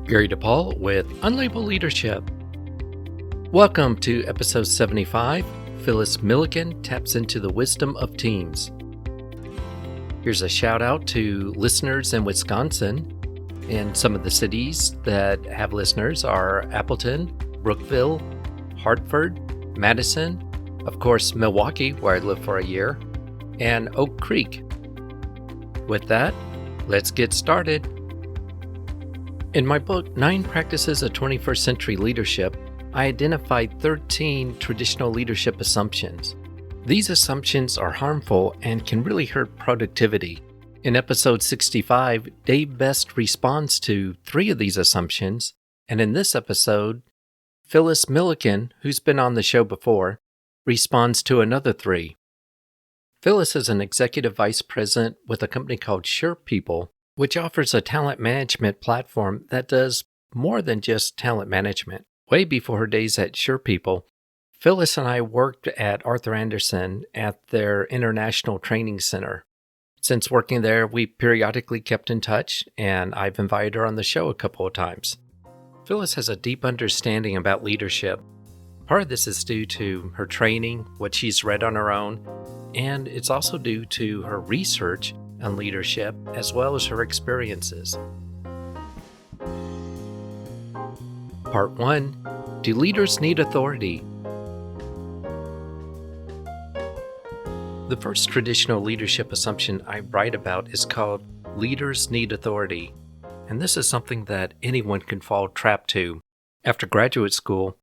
Gary DePaul with Unlabeled Leadership. Welcome to episode 75. Phyllis Millikan taps into the wisdom of teams. Here's a shout out to listeners in Wisconsin, and some of the cities that have listeners are Appleton, Brookville, Hartford, Madison, of course Milwaukee, where I lived for a year, and Oak Creek. With that, let's get started. In my book, 9 Practices of 21st Century Leadership, I identified 13 traditional leadership assumptions. These assumptions are harmful and can really hurt productivity. In episode 65, Dave Best responds to 3 of these assumptions, and in this episode, Phyllis Millikan, who's been on the show before, responds to another 3. Phyllis is an executive vice president with a company called SurePeople, which offers a talent management platform that does more than just talent management. Way before her days at SurePeople, Phyllis and I worked at Arthur Andersen at their International Training Center. Since working there, we periodically kept in touch, and I've invited her on the show a couple of times. Phyllis has a deep understanding about leadership. Part of this is due to her training, what she's read on her own, and it's also due to her research on leadership as well as her experiences. Part 1. Do leaders need authority? The first traditional leadership assumption I write about is called leaders need authority, and this is something that anyone can fall trap to. After graduate school,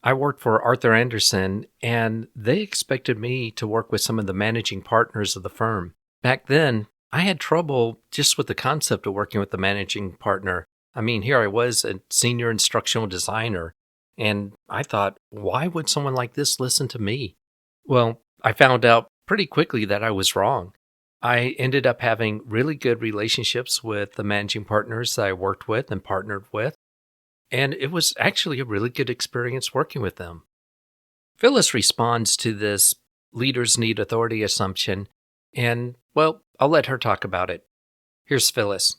I worked for Arthur Andersen, and they expected me to work with some of the managing partners of the firm. Back then, I had trouble just with the concept of working with the managing partner. I mean, here I was, a senior instructional designer, and I thought, why would someone like this listen to me? Well, I found out pretty quickly that I was wrong. I ended up having really good relationships with the managing partners that I worked with and partnered with, and it was actually a really good experience working with them. Phyllis responds to this leaders need authority assumption, and, well, I'll let her talk about it. Here's Phyllis.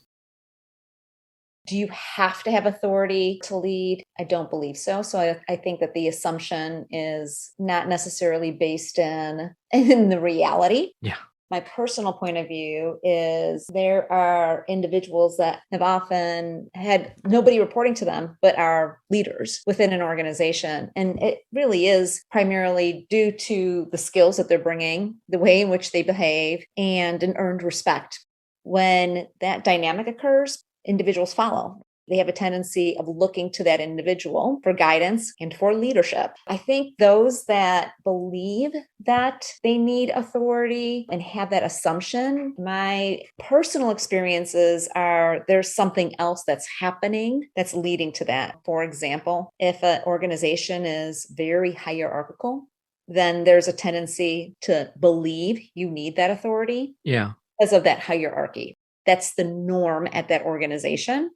Do you have to have authority to lead? I don't believe so. So I think that the assumption is not necessarily based in the reality. Yeah. My personal point of view is there are individuals that have often had nobody reporting to them, but are leaders within an organization. And it really is primarily due to the skills that they're bringing, the way in which they behave, and an earned respect. When that dynamic occurs, individuals follow. They have a tendency of looking to that individual for guidance and for leadership. I think those that believe that they need authority and have that assumption, my personal experiences are there's something else that's happening that's leading to that. For example, if an organization is very hierarchical, then there's a tendency to believe you need that authority because of that hierarchy. That's the norm at that organization.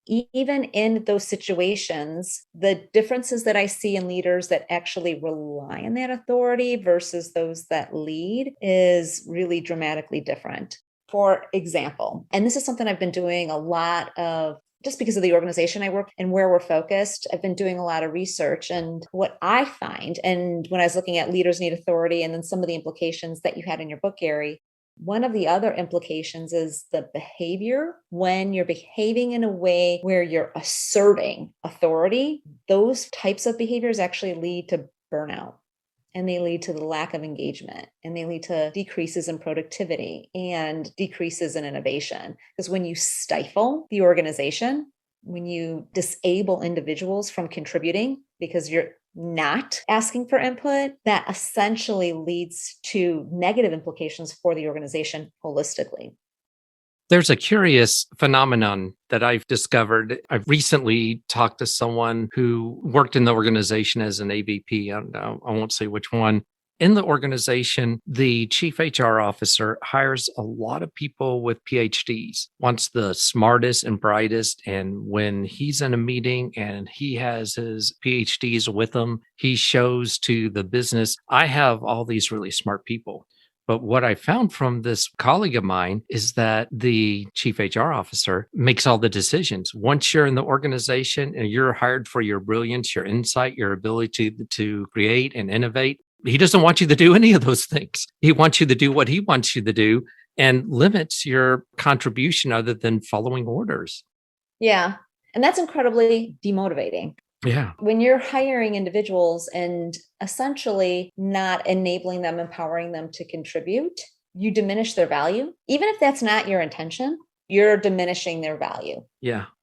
Even in those situations, the differences that I see in leaders that actually rely on that authority versus those that lead is really dramatically different. For example, and this is something I've been doing a lot of just because of the organization I work and where we're focused, I've been doing a lot of research. And what I find, and when I was looking at leaders need authority and then some of the implications that you had in your book, Gary, one of the other implications is the behavior. When you're behaving in a way where you're asserting authority, those types of behaviors actually lead to burnout, and they lead to the lack of engagement, and they lead to decreases in productivity and decreases in innovation. Because when you stifle the organization, when you disable individuals from contributing because you're not asking for input, that essentially leads to negative implications for the organization holistically. There's a curious phenomenon that I've discovered. I've recently talked to someone who worked in the organization as an AVP. I won't say which one. In the organization, the chief HR officer hires a lot of people with PhDs, wants the smartest and brightest. And when he's in a meeting and he has his PhDs with him, he shows to the business, I have all these really smart people. But what I found from this colleague of mine is that the chief HR officer makes all the decisions. Once you're in the organization and you're hired for your brilliance, your insight, your ability to create and innovate, he doesn't want you to do any of those things. He wants you to do what he wants you to do and limits your contribution other than following orders. Yeah. And that's incredibly demotivating. Yeah. When you're hiring individuals and essentially not enabling them, empowering them to contribute, you diminish their value. Even if that's not your intention, you're diminishing their value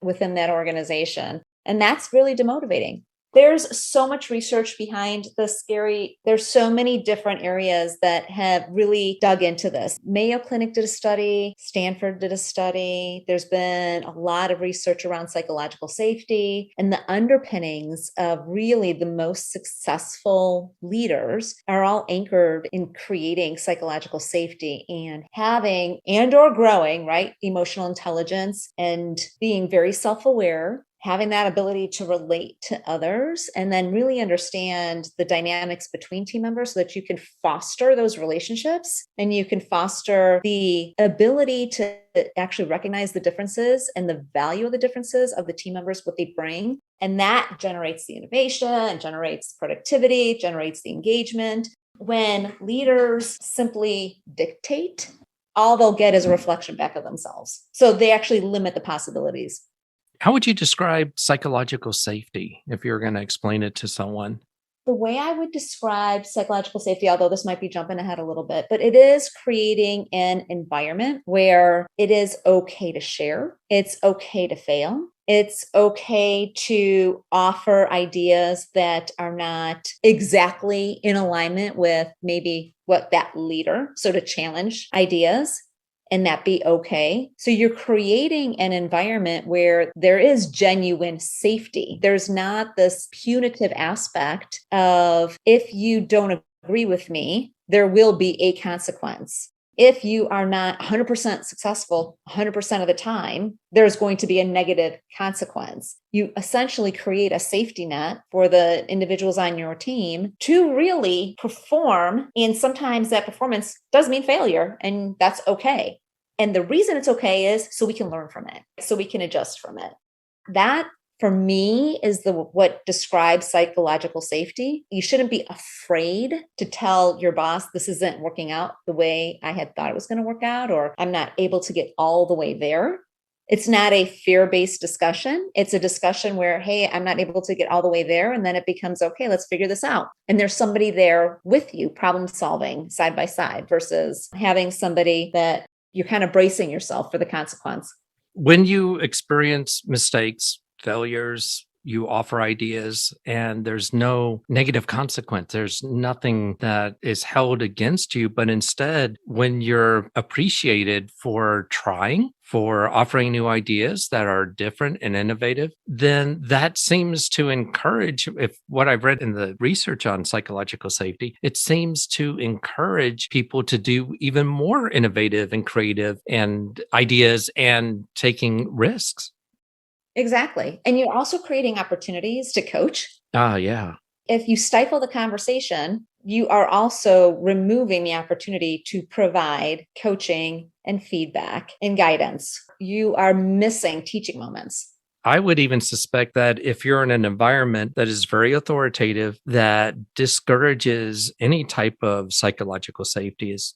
within that organization. And that's really demotivating. There's so much research behind this, Gary. There's so many different areas that have really dug into this. Mayo Clinic did a study, Stanford did a study. There's been a lot of research around psychological safety, and the underpinnings of really the most successful leaders are all anchored in creating psychological safety and having and/or growing, right, emotional intelligence and being very self-aware, having that ability to relate to others, and then really understand the dynamics between team members so that you can foster those relationships and you can foster the ability to actually recognize the differences and the value of the differences of the team members, what they bring. And that generates the innovation, generates productivity, generates the engagement. When leaders simply dictate, all they'll get is a reflection back of themselves. So they actually limit the possibilities. How would you describe psychological safety if you were going to explain it to someone? The way I would describe psychological safety, although this might be jumping ahead a little bit, but it is creating an environment where it is okay to share. It's okay to fail. It's okay to offer ideas that are not exactly in alignment with maybe what that leader, so to challenge ideas. And that be okay. So you're creating an environment where there is genuine safety. There's not this punitive aspect of, if you don't agree with me, there will be a consequence. If you are not 100% successful 100% of the time, there's going to be a negative consequence. You essentially create a safety net for the individuals on your team to really perform. And sometimes that performance does mean failure, and that's okay. And the reason it's okay is so we can learn from it, so we can adjust from it. That, for me, is what describes psychological safety. You shouldn't be afraid to tell your boss, this isn't working out the way I had thought it was going to work out, or I'm not able to get all the way there. It's not a fear-based discussion. It's a discussion where, hey, I'm not able to get all the way there. And then it becomes, okay, let's figure this out. And there's somebody there with you, problem solving side by side, versus having somebody that you're kind of bracing yourself for the consequence. When you experience mistakes, failures, you offer ideas, and there's no negative consequence. There's nothing that is held against you, but instead, when you're appreciated for trying, for offering new ideas that are different and innovative, then that seems to encourage, if what I've read in the research on psychological safety, it seems to encourage people to do even more innovative and creative and ideas and taking risks. Exactly. And you're also creating opportunities to coach. Yeah. If you stifle the conversation, you are also removing the opportunity to provide coaching and feedback and guidance. You are missing teaching moments. I would even suspect that if you're in an environment that is very authoritative, that discourages any type of psychological safety, as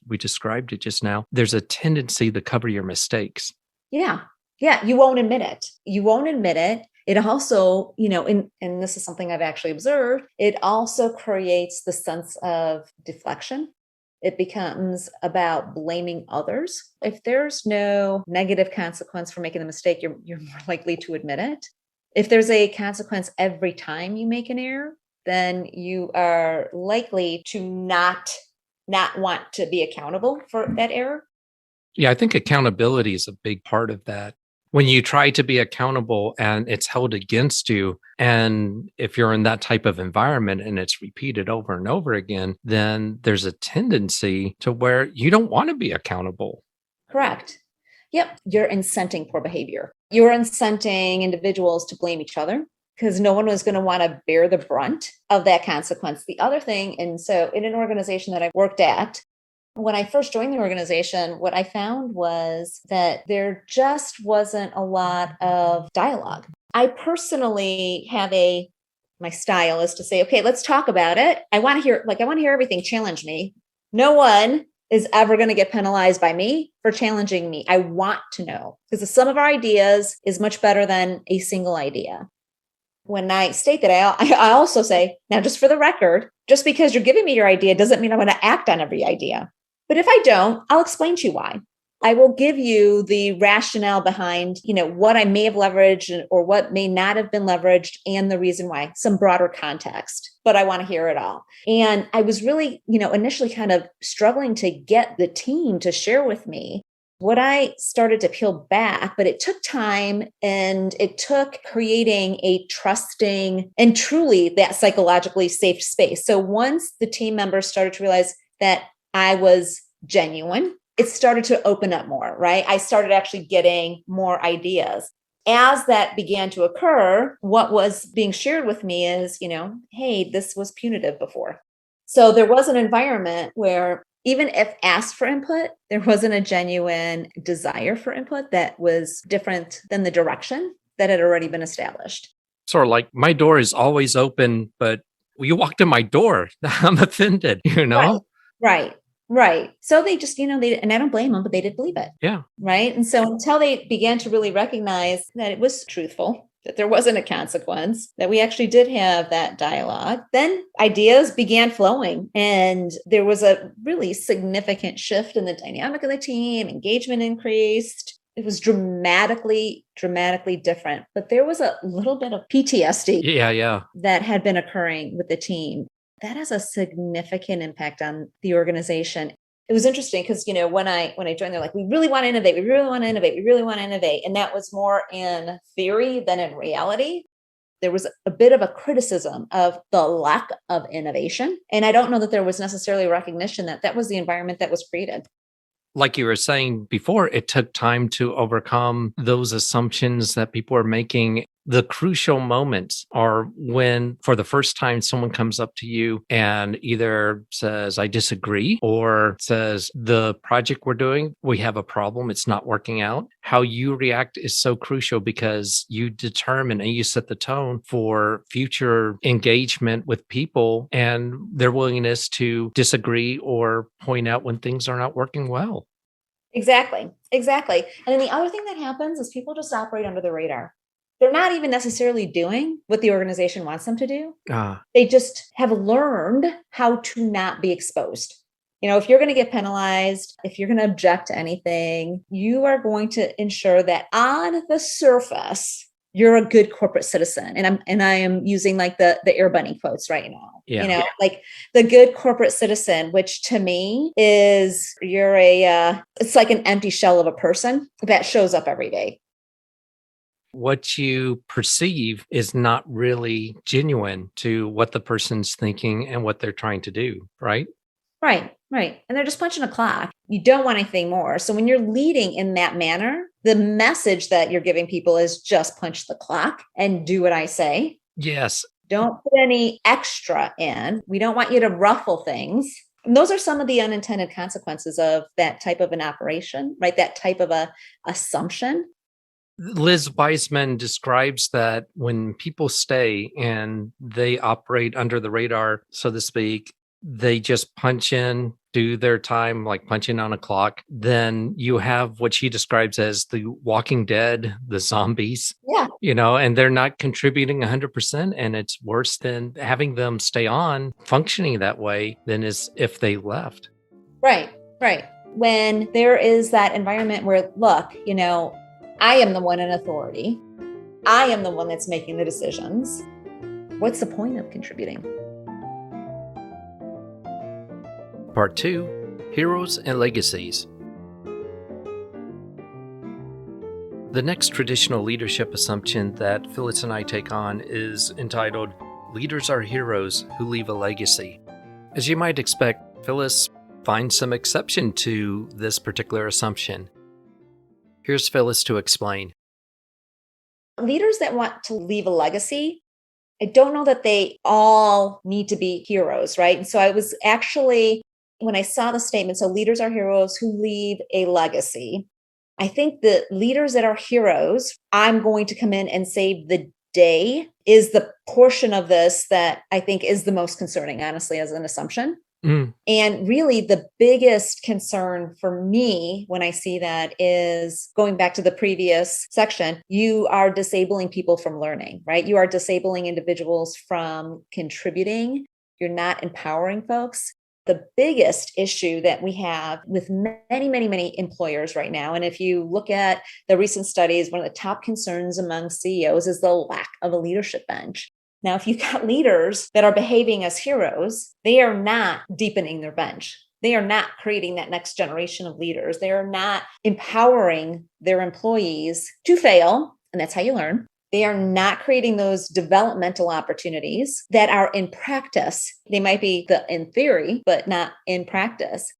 we described it just now, there's a tendency to cover your mistakes. Yeah. Yeah, you won't admit it. You won't admit it. It also, and this is something I've actually observed, it also creates the sense of deflection. It becomes about blaming others. If there's no negative consequence for making the mistake, you're more likely to admit it. If there's a consequence every time you make an error, then you are likely to not want to be accountable for that error. Yeah, I think accountability is a big part of that. When you try to be accountable and it's held against you, and if you're in that type of environment and it's repeated over and over again, then there's a tendency to where you don't want to be accountable. Correct. Yep. You're incenting poor behavior. You're incenting individuals to blame each other because no one was going to want to bear the brunt of that consequence. The other thing, and so in an organization that I worked at, When I first joined the organization, what I found was that there just wasn't a lot of dialogue. I personally have my style is to say, okay, let's talk about it. I want to hear everything. Challenge me. No one is ever going to get penalized by me for challenging me. I want to know, because the sum of our ideas is much better than a single idea. When I state that, I also say, now, just for the record, just because you're giving me your idea doesn't mean I'm going to act on every idea. But if I don't, I'll explain to you why. I will give you the rationale behind, what I may have leveraged or what may not have been leveraged and the reason why, some broader context, but I want to hear it all. And I was really, initially kind of struggling to get the team to share with me what I started to peel back, but it took time and it took creating a trusting and truly that psychologically safe space. So once the team members started to realize that I was genuine, it started to open up more, right? I started actually getting more ideas. As that began to occur, what was being shared with me is, hey, this was punitive before. So there was an environment where even if asked for input, there wasn't a genuine desire for input that was different than the direction that had already been established. Sort of like, my door is always open, but you walked in my door. I'm offended, Right. So they just, and I don't blame them, but they did believe it. Yeah. Right. And so until they began to really recognize that it was truthful, that there wasn't a consequence, that we actually did have that dialogue, then ideas began flowing. And there was a really significant shift in the dynamic of the team. Engagement increased. It was dramatically different. But there was a little bit of PTSD that had been occurring with the team. That has a significant impact on the organization. It was interesting because, when I joined, they're like, we really want to innovate. We really want to innovate. We really want to innovate. And that was more in theory than in reality. There was a bit of a criticism of the lack of innovation. And I don't know that there was necessarily a recognition that that was the environment that was created. Like you were saying before, it took time to overcome those assumptions that people are making. The crucial moments are when, for the first time, someone comes up to you and either says, I disagree, or says, the project we're doing, we have a problem, it's not working out. How you react is so crucial because you determine and you set the tone for future engagement with people and their willingness to disagree or point out when things are not working well. Exactly. And then the other thing that happens is people just operate under the radar. They're not even necessarily doing what the organization wants them to do. They just have learned how to not be exposed. If you're going to get penalized, if you're going to object to anything, you are going to ensure that on the surface, you're a good corporate citizen. And I am using like the Air Bunny quotes right now. Like the good corporate citizen, which to me is it's like an empty shell of a person that shows up every day. What you perceive is not really genuine to what the person's thinking and what they're trying to do, right? Right. And they're just punching a clock. You don't want anything more. So when you're leading in that manner, the message that you're giving people is just punch the clock and do what I say. Yes. Don't put any extra in. We don't want you to ruffle things. And those are some of the unintended consequences of that type of an operation, right? That type of a assumption. Liz Wiseman describes that when people stay and they operate under the radar, so to speak, they just punch in, do their time, like punching on a clock. Then you have what she describes as the Walking Dead, the zombies. Yeah. And they're not contributing 100%. And it's worse than having them stay on functioning that way than as if they left. Right. When there is that environment where, look, I am the one in authority. I am the one that's making the decisions. What's the point of contributing? Part 2, Heroes and Legacies. The next traditional leadership assumption that Phyllis and I take on is entitled, Leaders are heroes who leave a legacy. As you might expect, Phyllis finds some exception to this particular assumption. Here's Phyllis to explain. Leaders that want to leave a legacy, I don't know that they all need to be heroes, right? And so I was actually When I saw the statement, so leaders are heroes who leave a legacy. I think the leaders that are heroes, I'm going to come in and save the day, is the portion of this that I think is the most concerning, honestly, as an assumption. And really, the biggest concern for me when I see that is going back to the previous section, you are disabling people from learning, right? You are disabling individuals from contributing. You're not empowering folks. The biggest issue that we have with many, many, many employers right now, and if you look at the recent studies, one of the top concerns among CEOs is the lack of a leadership bench. Now, if you've got leaders that are behaving as heroes, they are not deepening their bench. They are not creating that next generation of leaders. They are not empowering their employees to fail, and that's how you learn. They are not creating those developmental opportunities that are in practice. They might be in theory, but not in practice.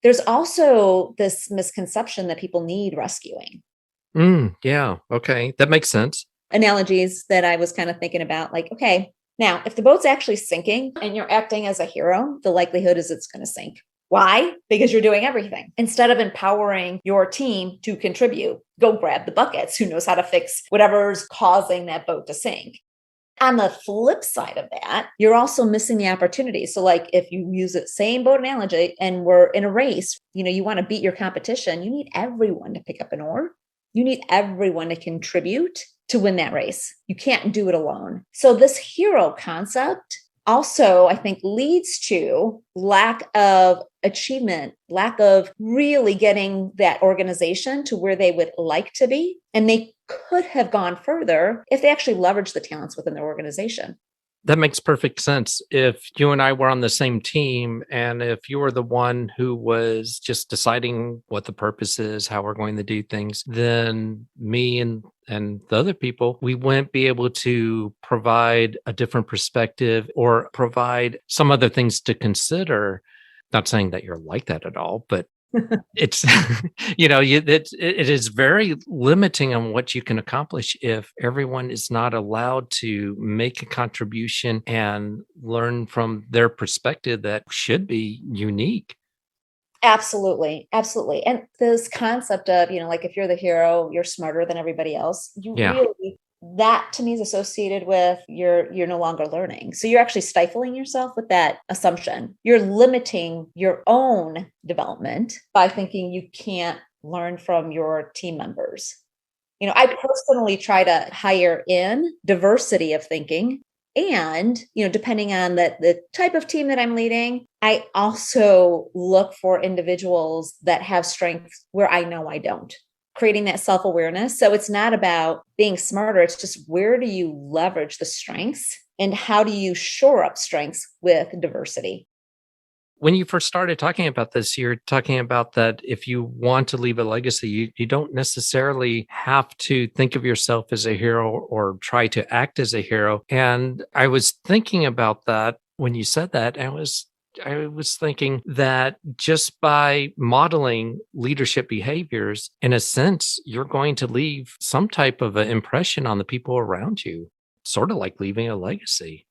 There's also this misconception that people need rescuing. Yeah. Okay. That makes sense. Analogies that I was kind of thinking about, like, okay, now if the boat's actually sinking and you're acting as a hero, the likelihood is it's going to sink. Why? Because you're doing everything. Instead of empowering your team to contribute, go grab the buckets. Who knows how to fix whatever's causing that boat to sink? On the flip side of that, you're also missing the opportunity. So like if you use the same boat analogy and we're in a race, you want to beat your competition, you need everyone to pick up an oar. You need everyone to contribute to win that race. You can't do it alone. So this hero concept also, I think, leads to lack of achievement, lack of really getting that organization to where they would like to be. And they could have gone further if they actually leveraged the talents within their organization. That makes perfect sense. If you and I were on the same team, and if you were the one who was just deciding what the purpose is, how we're going to do things, then me and the other people, we wouldn't be able to provide a different perspective or provide some other things to consider. Not saying that you're like that at all, but it's it is very limiting on what you can accomplish if everyone is not allowed to make a contribution and learn from their perspective that should be unique. Absolutely. Absolutely. And this concept of, like if you're the hero, you're smarter than everybody else. Yeah. That to me is associated with you're no longer learning. So you're actually stifling yourself with that assumption. You're limiting your own development by thinking you can't learn from your team members. I personally try to hire in diversity of thinking. And, depending on the type of team that I'm leading, I also look for individuals that have strengths where I know I don't, creating that self-awareness. So it's not about being smarter. It's just where do you leverage the strengths and how do you shore up strengths with diversity? When you first started talking about this, you're talking about that if you want to leave a legacy, you don't necessarily have to think of yourself as a hero or try to act as a hero. And I was thinking about that when you said that. I was thinking that just by modeling leadership behaviors, in a sense, you're going to leave some type of an impression on the people around you, sort of like leaving a legacy.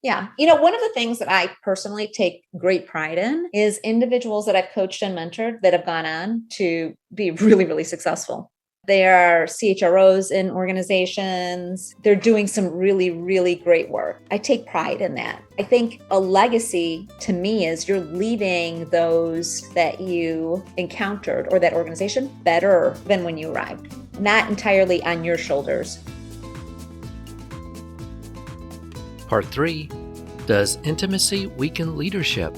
Yeah. One of the things that I personally take great pride in is individuals that I've coached and mentored that have gone on to be really, really successful. They are CHROs in organizations. They're doing some really, really great work. I take pride in that. I think a legacy to me is you're leaving those that you encountered or that organization better than when you arrived, not entirely on your shoulders. Part 3, does intimacy weaken leadership?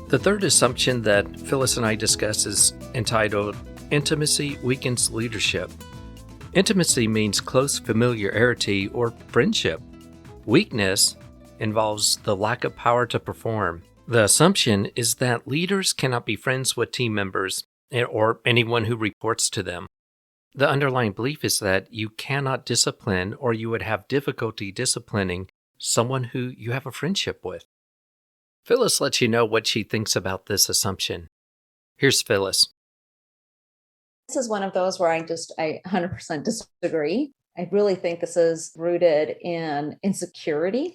The third assumption that Phyllis and I discuss is entitled, Intimacy Weakens Leadership. Intimacy means close familiarity or friendship. Weakness involves the lack of power to perform. The assumption is that leaders cannot be friends with team members or anyone who reports to them. The underlying belief is that you cannot discipline or you would have difficulty disciplining someone who you have a friendship with. Phyllis lets you know what she thinks about this assumption. Here's Phyllis. This is one of those where I 100% disagree. I really think this is rooted in insecurity.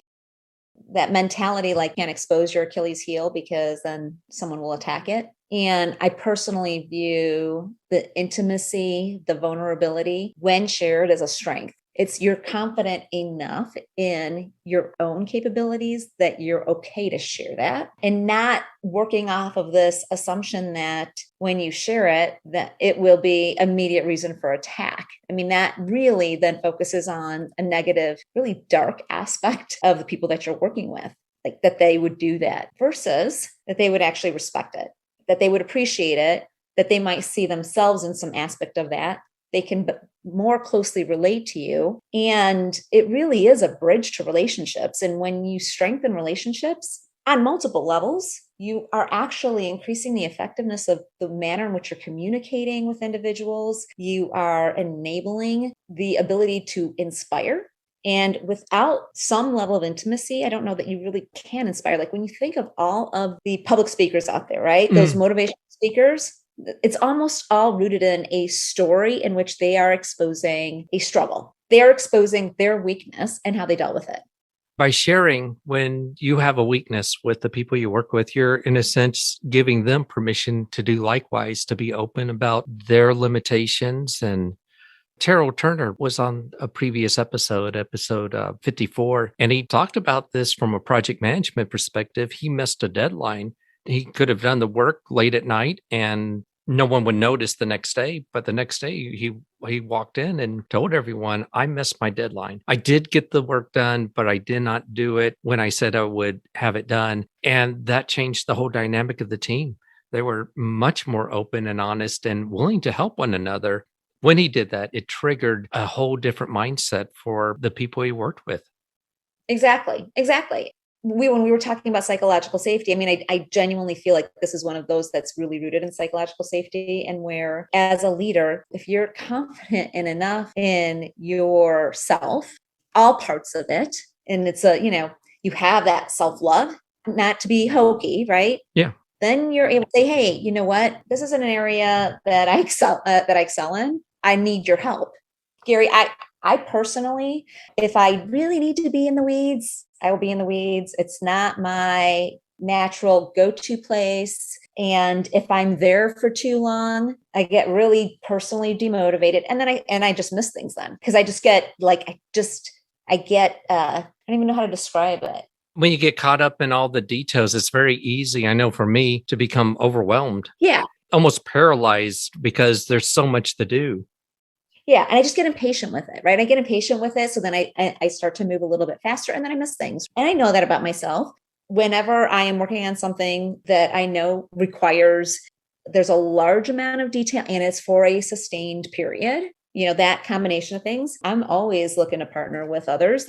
that mentality, like can't expose your Achilles heel because then someone will attack it. And I personally view the intimacy, the vulnerability when shared as a strength. It's you're confident enough in your own capabilities that you're okay to share that and not working off of this assumption that when you share it, that it will be immediate reason for attack. I mean, that really then focuses on a negative, really dark aspect of the people that you're working with, like that they would do that versus that they would actually respect it, that they would appreciate it, that they might see themselves in some aspect of that. They can more closely relate to you. And it really is a bridge to relationships. And when you strengthen relationships on multiple levels, you are actually increasing the effectiveness of the manner in which you're communicating with individuals. You are enabling the ability to inspire. And without some level of intimacy, I don't know that you really can inspire. Like when you think of all of the public speakers out there, right? Those motivational speakers, it's almost all rooted in a story in which they are exposing a struggle. They are exposing their weakness and how they dealt with it. By sharing when you have a weakness with the people you work with, you're in a sense giving them permission to do likewise, to be open about their limitations. And Terrell Turner was on a previous episode 54, and he talked about this from a project management perspective. He missed a deadline. He could have done the work late at night and no one would notice the next day. But the next day he walked in and told everyone, I missed my deadline. I did get the work done, but I did not do it when I said I would have it done. And that changed the whole dynamic of the team. They were much more open and honest and willing to help one another. When he did that, it triggered a whole different mindset for the people he worked with. Exactly. When we were talking about psychological safety, I mean, I genuinely feel like this is one of those that's really rooted in psychological safety, and where as a leader, if you're confident enough in yourself, all parts of it, and it's you have that self-love, not to be hokey, right? Yeah. Then you're able to say, hey, you know what? This is an area that I excel in. I need your help. Gary, I personally, if I really need to be in the weeds, I will be in the weeds. It's not my natural go-to place. And if I'm there for too long, I get really personally demotivated. And then I just miss things then, because I just get like, I don't even know how to describe it. When you get caught up in all the details, it's very easy, I know for me, to become overwhelmed. Yeah. Almost paralyzed because there's so much to do. Yeah. And I just get impatient with it, right? I get impatient with it. So then I start to move a little bit faster and then I miss things. And I know that about myself. Whenever I am working on something that I know there's a large amount of detail and it's for a sustained period, that combination of things, I'm always looking to partner with others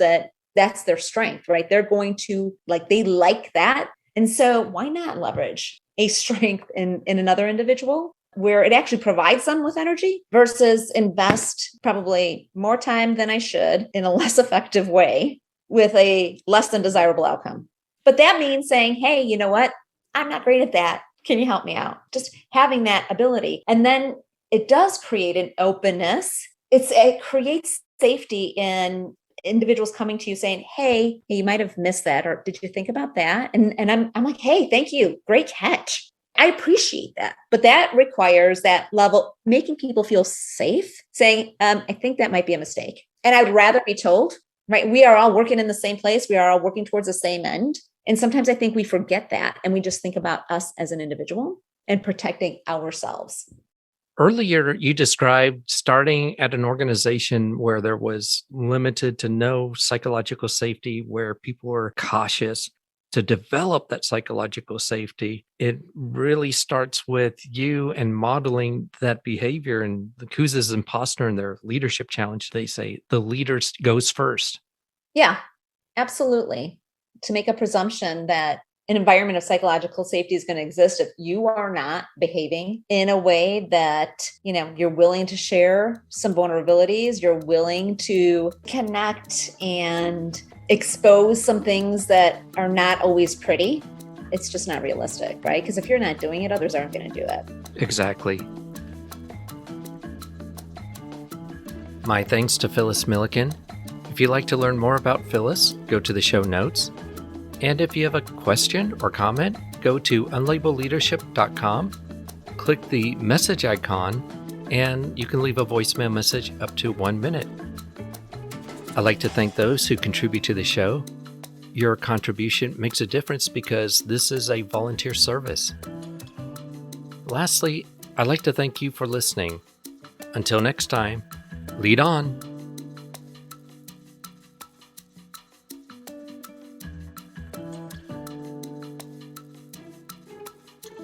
that's their strength, right? They're going to they like that. And so why not leverage a strength in another individual where it actually provides them with energy versus invest probably more time than I should in a less effective way with a less than desirable outcome. But that means saying, hey, you know what? I'm not great at that. Can you help me out? Just having that ability. And then it does create an openness. It creates safety in individuals coming to you saying, hey, you might have missed that. Or did you think about that? And I'm like, hey, thank you. Great catch. I appreciate that. But that requires that level, making people feel safe, saying, I think that might be a mistake. And I would rather be told, right? We are all working in the same place. We are all working towards the same end. And sometimes I think we forget that. And we just think about us as an individual and protecting ourselves. Earlier, you described starting at an organization where there was limited to no psychological safety, where people were cautious. To develop that psychological safety, it really starts with you and modeling that behavior. And the Kuz's imposter in their leadership challenge, they say the leader goes first. Yeah, absolutely. To make a presumption that an environment of psychological safety is going to exist if you are not behaving in a way that, you're willing to share some vulnerabilities, you're willing to connect and expose some things that are not always pretty. It's just not realistic, right? Because if you're not doing it, others aren't going to do it. Exactly. My thanks to Phyllis Millikan. If you'd like to learn more about Phyllis, go to the show notes. And if you have a question or comment, go to unlabelleadership.com, click the message icon, and you can leave a voicemail message up to 1 minute. I'd like to thank those who contribute to the show. Your contribution makes a difference because this is a volunteer service. Lastly, I'd like to thank you for listening. Until next time, lead on.